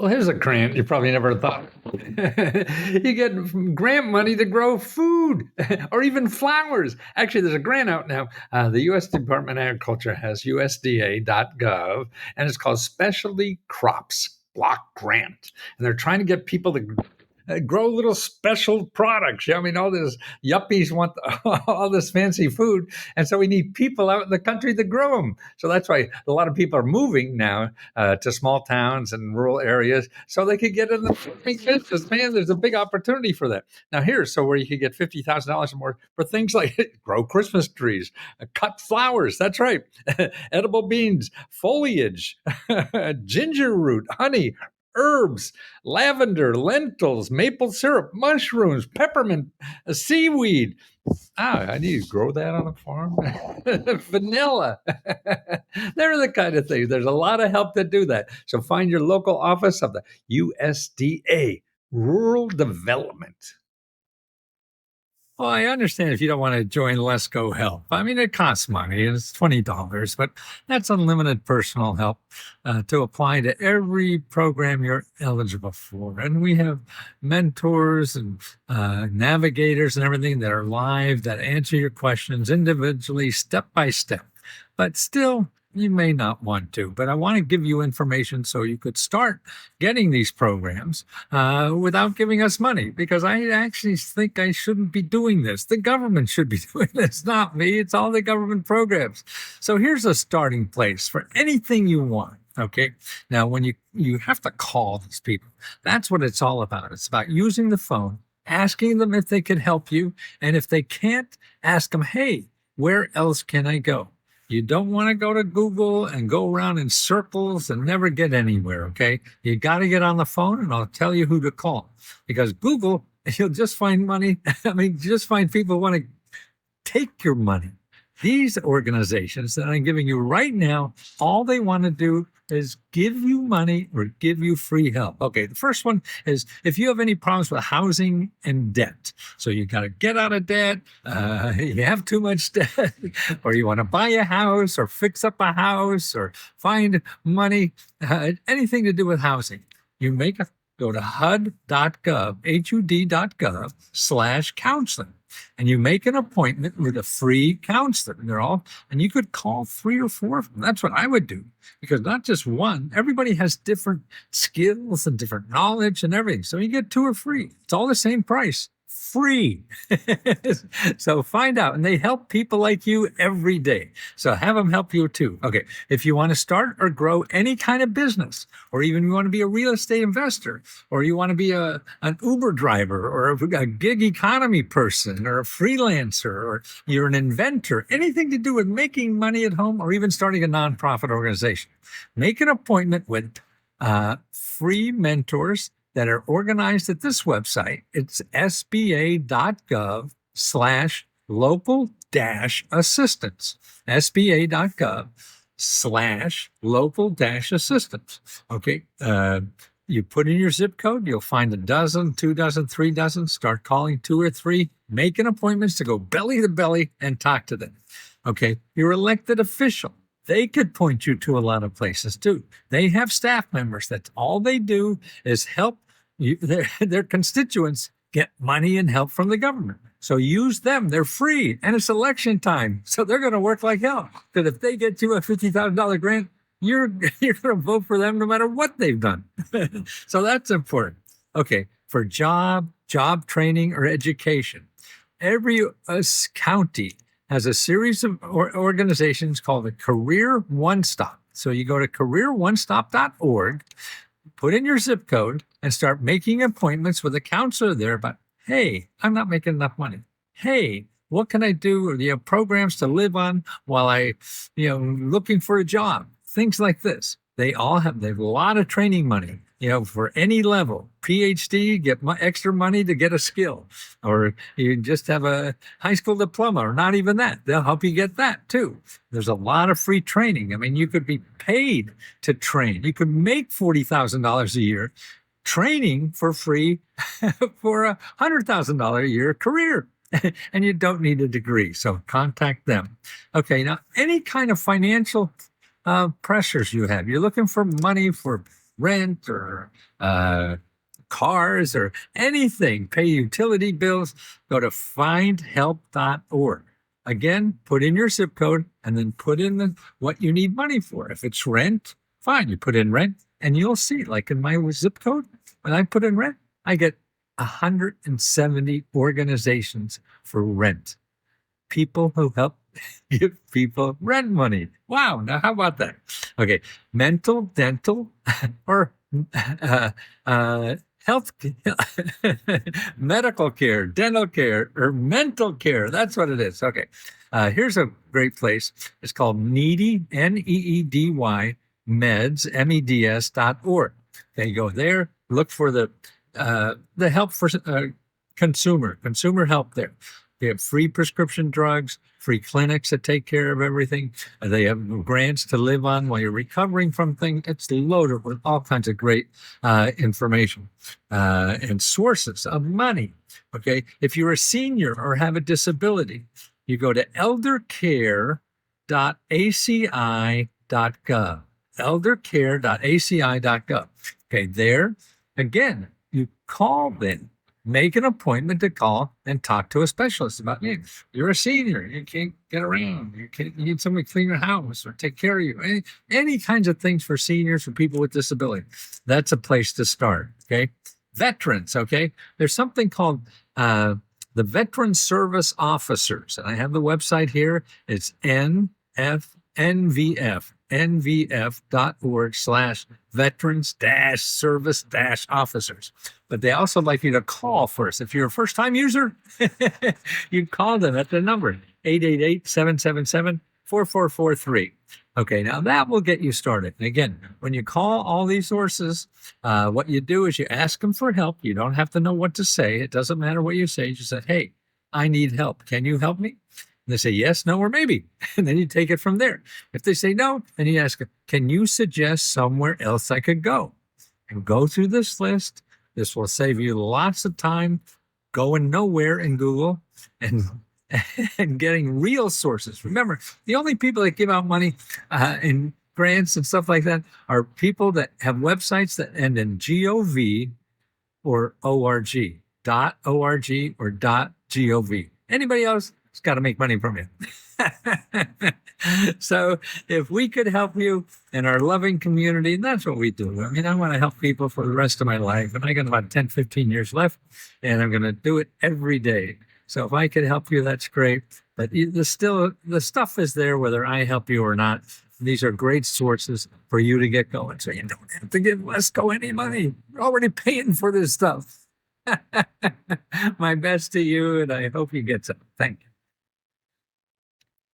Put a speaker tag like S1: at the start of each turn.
S1: Well, here's a grant you probably never thought. You get grant money to grow food or even flowers. Actually, there's a grant out now. The U.S. Department of Agriculture has USDA.gov, and it's called Specialty Crops Block Grant. And they're trying to get people to grow little special products. Yeah, I mean, all these yuppies want all this fancy food, and so we need people out in the country to grow them. So that's why a lot of people are moving now to small towns and rural areas so they could get in the big business. Man, there's a big opportunity for that. Now, here's so where you could get $50,000 or more for things like grow Christmas trees, cut flowers. That's right, edible beans, foliage, ginger root, honey, herbs, lavender, lentils, maple syrup, mushrooms, peppermint, seaweed. I need to grow that on a farm. Vanilla. They're the kind of things. There's a lot of help to do that. So find your local office of the USDA, Rural Development. Well, I understand if you don't want to join Let's Go Help. I mean, it costs money. It's $20, but that's unlimited personal help to apply to every program you're eligible for. And we have mentors and navigators and everything that are live that answer your questions individually, step by step. But still, you may not want to, but I want to give you information so you could start getting these programs without giving us money, because I actually think I shouldn't be doing this. The government should be doing this, not me. It's all the government programs. So here's a starting place for anything you want. Okay. Now, when you have to call these people, that's what it's all about. It's about using the phone, asking them if they can help you. And if they can't, ask them, hey, where else can I go? You don't want to go to Google and go around in circles and never get anywhere, okay? You got to get on the phone, and I'll tell you who to call. Because Google, you'll just find money. I mean, just find people who want to take your money. These organizations that I'm giving you right now, all they want to do is give you money or give you free help. Okay, the first one is if you have any problems with housing and debt. So you got to get out of debt, you have too much debt, or you want to buy a house or fix up a house or find money, anything to do with housing. You go to HUD.gov, HUD.gov/counseling. And you make an appointment with a free counselor. And you could call 3 or 4 of them. That's what I would do, because not just one. Everybody has different skills and different knowledge and everything. So you get 2 or free. It's all the same price. Free. So find out. And they help people like you every day. So have them help you too. Okay. If you want to start or grow any kind of business, or even you want to be a real estate investor, or you want to be an Uber driver, or a gig economy person, or a freelancer, or you're an inventor, anything to do with making money at home, or even starting a nonprofit organization, make an appointment with free mentors that are organized at this website. It's sba.gov/local-assistance. sba.gov/local-assistance. Okay. You put in your zip code, you'll find a dozen, 2 dozen, 3 dozen, start calling 2 or 3, making appointments to go belly to belly and talk to them. Okay. Your elected official, they could point you to a lot of places too. They have staff members that all they do is help their constituents get money and help from the government. So use them. They're free, and it's election time. So they're going to work like hell. Because if they get you a $50,000 grant, you're going to vote for them no matter what they've done. So that's important. Okay, for job training, or education, every county has a series of organizations called the Career One Stop. So you go to careeronestop.org, put in your zip code, and start making appointments with a counselor there about, hey, I'm not making enough money. Hey, what can I do? Or, programs to live on while looking for a job. Things like this. They have a lot of training money, for any level. PhD, get extra money to get a skill. Or you just have a high school diploma, or not even that. They'll help you get that too. There's a lot of free training. I mean, you could be paid to train. You could make $40,000 a year training for free for a $100,000 a year career. And you don't need a degree. So contact them. Okay, now any kind of financial pressures you have. You're looking for money for rent or cars or anything, pay utility bills, go to findhelp.org. Again, put in your zip code and then put in what you need money for. If it's rent, fine, you put in rent and you'll see, like in my zip code, when I put in rent, I get 170 organizations for rent. People who help give people rent money. Wow. Now, how about that? Okay. Mental, dental, or health, medical care, dental care, or mental care. That's what it is. Okay. Here's a great place. It's called Needy, Needy, meds, meds.org. Okay, you go there, look for the help for consumer help there. They have free prescription drugs, free clinics that take care of everything. They have grants to live on while you're recovering from things. It's loaded with all kinds of great information and sources of money. Okay, if you're a senior or have a disability, you go to eldercare.aci.gov. eldercare.aci.gov. Okay, there, again, you call them. Make an appointment to call and talk to a specialist about you. You're a senior. You can't get around. You need somebody to clean your house or take care of you. Any kinds of things for seniors, for people with disability. That's a place to start. Okay. Veterans. Okay. There's something called the Veteran Service Officers. And I have the website here. It's nvf.org/veterans-service-officers. But they also like you to call first. If you're a first-time user, you call them at the number 888-777-4443. Okay, now that will get you started. And again, when you call all these sources, what you do is you ask them for help. You don't have to know what to say. It doesn't matter what you say. You just say, hey, I need help. Can you help me? And they say yes, no, or maybe. And then you take it from there. If they say no, then you ask, can you suggest somewhere else I could go? And go through this list. This will save you lots of time going nowhere in Google and getting real sources. Remember, the only people that give out money in grants and stuff like that are people that have websites that end in .gov or .org, .org or .gov. Anybody else? It's got to make money from you. So if we could help you in our loving community, that's what we do. I mean, I want to help people for the rest of my life. And I got about 10, 15 years left, and I'm going to do it every day. So if I could help you, that's great. But the stuff is there, whether I help you or not. These are great sources for you to get going. So you don't have to give Lesco any money. You're already paying for this stuff. My best to you, and I hope you get some. Thank you.